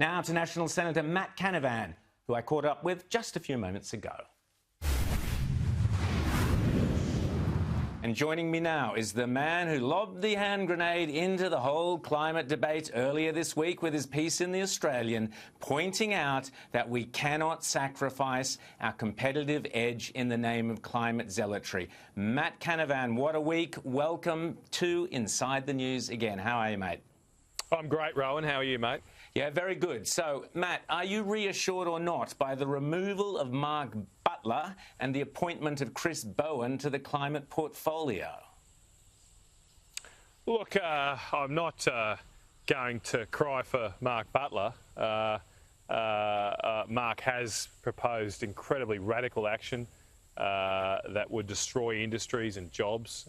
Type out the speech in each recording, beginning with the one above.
Now to National Senator Matt Canavan, who I caught up with just a few moments ago. And joining me now is the man who lobbed the hand grenade into the whole climate debate earlier this week with his piece in The Australian, pointing out that we cannot sacrifice our competitive edge in the name of climate zealotry. Matt Canavan, what a week. Welcome to Inside the News again. How are you, mate? I'm great, Rowan. How are you, mate? Yeah, very good. So, Matt, are you reassured or not by the removal of Mark Butler and the appointment of Chris Bowen to the climate portfolio? Look, I'm not going to cry for Mark Butler. Mark has proposed incredibly radical action that would destroy industries and jobs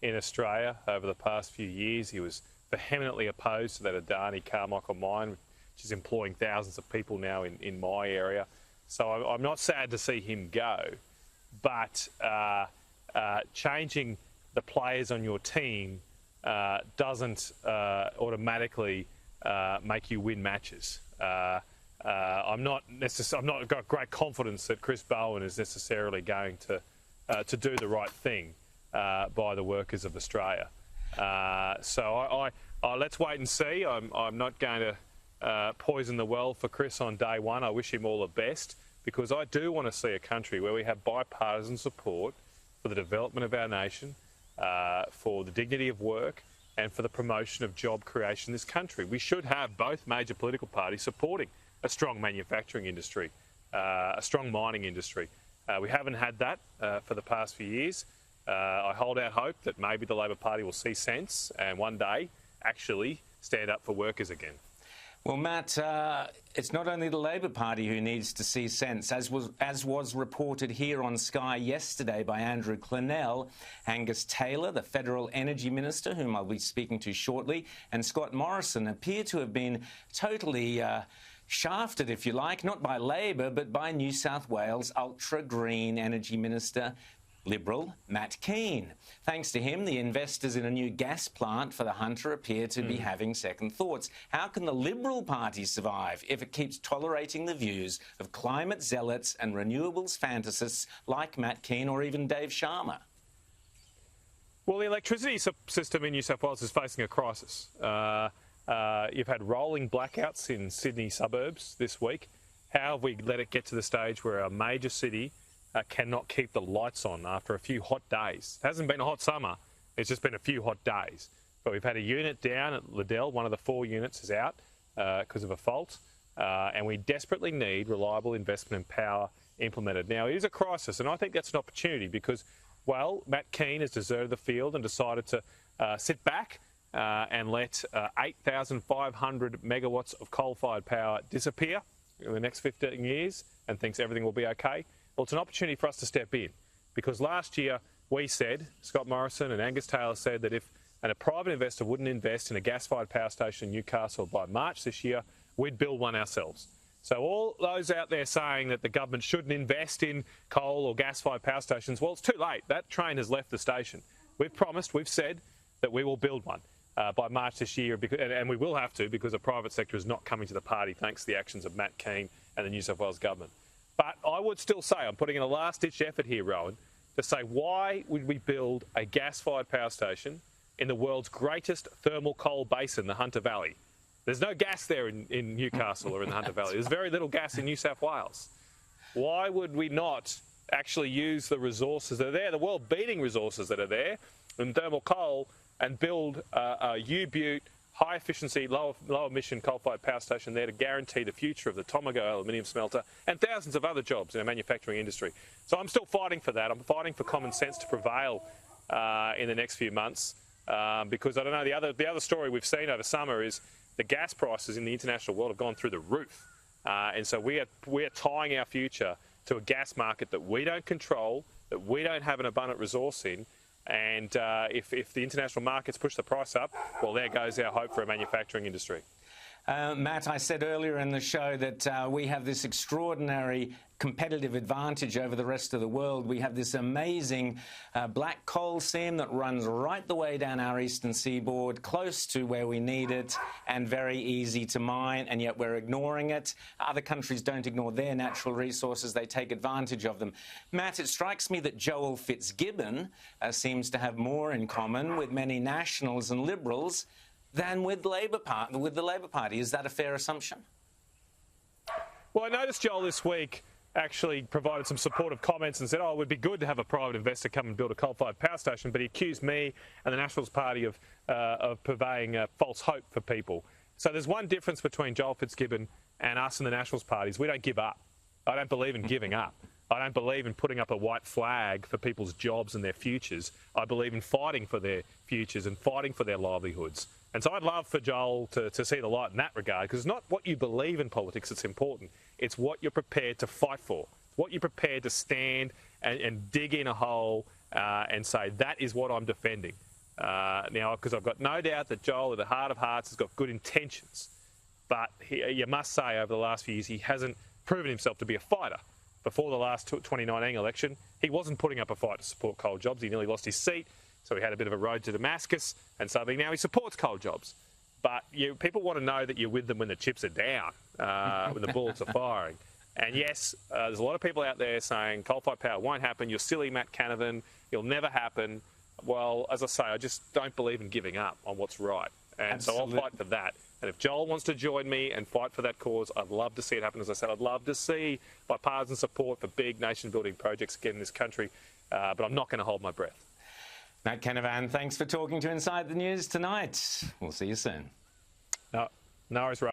in Australia over the past few years. He was vehemently opposed to that Adani Carmichael mine, which is employing thousands of people now in my area. So I'm not sad to see him go, but changing the players on your team doesn't automatically make you win matches. I'm not got great confidence that Chris Bowen is necessarily going to do the right thing by the workers of Australia. So let's wait and see. I'm not going to poison the well for Chris on day one. I wish him all the best, because I do want to see a country where we have bipartisan support for the development of our nation, for the dignity of work, and for the promotion of job creation in this country. We should have both major political parties supporting a strong manufacturing industry, a strong mining industry. We haven't had that for the past few years. I hold out hope that maybe the Labor Party will see sense and one day actually stand up for workers again. Well, Matt, it's not only the Labor Party who needs to see sense. As was reported here on Sky yesterday by Andrew Clennell, Angus Taylor, the Federal Energy Minister, whom I'll be speaking to shortly, and Scott Morrison appear to have been totally shafted, if you like, not by Labor, but by New South Wales ultra-green Energy Minister, Liberal Matt Kean. Thanks to him, the investors in a new gas plant for the Hunter appear to be having second thoughts. How can the Liberal Party survive if it keeps tolerating the views of climate zealots and renewables fantasists like Matt Kean or even Dave Sharma? Well, the electricity system in New South Wales is facing a crisis. You've had rolling blackouts in Sydney suburbs this week. How have we let it get to the stage where a major city cannot keep the lights on after a few hot days? It hasn't been a hot summer, it's just been a few hot days. But we've had a unit down at Liddell, one of the 4 units is out because of a fault, and we desperately need reliable investment in power implemented. Now, it is a crisis, and I think that's an opportunity because, well, Matt Kean has deserted the field and decided to sit back and let 8,500 megawatts of coal-fired power disappear in the next 15 years and thinks everything will be okay. Well, it's an opportunity for us to step in, because last year we said, Scott Morrison and Angus Taylor said, that if a private investor wouldn't invest in a gas-fired power station in Newcastle by March this year, we'd build one ourselves. So all those out there saying that the government shouldn't invest in coal or gas-fired power stations, well, it's too late. That train has left the station. We've promised, we've said that we will build one by March this year, and we will have to, because the private sector is not coming to the party thanks to the actions of Matt Kean and the New South Wales government. But I would still say, I'm putting in a last-ditch effort here, Rowan, to say, why would we build a gas-fired power station in the world's greatest thermal coal basin, the Hunter Valley? There's no gas there in Newcastle or in the Hunter Valley. There's very little gas in New South Wales. Why would we not actually use the resources that are there, the world-beating resources that are there in thermal coal, and build a U-Butte, high-efficiency, low-emission coal-fired power station there to guarantee the future of the Tomago aluminium smelter and thousands of other jobs in our manufacturing industry? So I'm still fighting for that. I'm fighting for common sense to prevail in the next few months, because I don't know, the other story we've seen over summer is the gas prices in the international world have gone through the roof. And so we are tying our future to a gas market that we don't control, that we don't have an abundant resource in. And if the international markets push the price up, well, there goes our hope for a manufacturing industry. Matt, I said earlier in the show that we have this extraordinary competitive advantage over the rest of the world. We have this amazing black coal seam that runs right the way down our eastern seaboard, close to where we need it and very easy to mine, and yet we're ignoring it. Other countries don't ignore their natural resources. They take advantage of them. Matt, it strikes me that Joel Fitzgibbon seems to have more in common with many Nationals and Liberals than with the Labor Party. Is that a fair assumption? Well, I noticed Joel this week actually provided some supportive comments and said, oh, it would be good to have a private investor come and build a coal-fired power station, but he accused me and the Nationals Party of purveying false hope for people. So there's one difference between Joel Fitzgibbon and us and the Nationals Parties. We don't give up. I don't believe in giving up. I don't believe in putting up a white flag for people's jobs and their futures. I believe in fighting for their futures and fighting for their livelihoods. And so I'd love for Joel to see the light in that regard, because it's not what you believe in politics that's important. It's what you're prepared to fight for, what you're prepared to stand and dig in a hole and say, that is what I'm defending. Now, because I've got no doubt that Joel, at the heart of hearts, has got good intentions. But you must say, over the last few years, he hasn't proven himself to be a fighter. Before the last 2019 election, he wasn't putting up a fight to support coal jobs. He nearly lost his seat. So he had a bit of a road to Damascus, and suddenly now he supports coal jobs. But people want to know that you're with them when the chips are down, when the bullets are firing. And yes, there's a lot of people out there saying coal-fired power won't happen. You're silly, Matt Canavan. It'll never happen. Well, as I say, I just don't believe in giving up on what's right. And Absolutely. So I'll fight for that. And if Joel wants to join me and fight for that cause, I'd love to see it happen. As I said, I'd love to see bipartisan support for big nation-building projects again in this country. But I'm not going to hold my breath. Matt Canavan, thanks for talking to Inside the News tonight. We'll see you soon. No worries, Rob.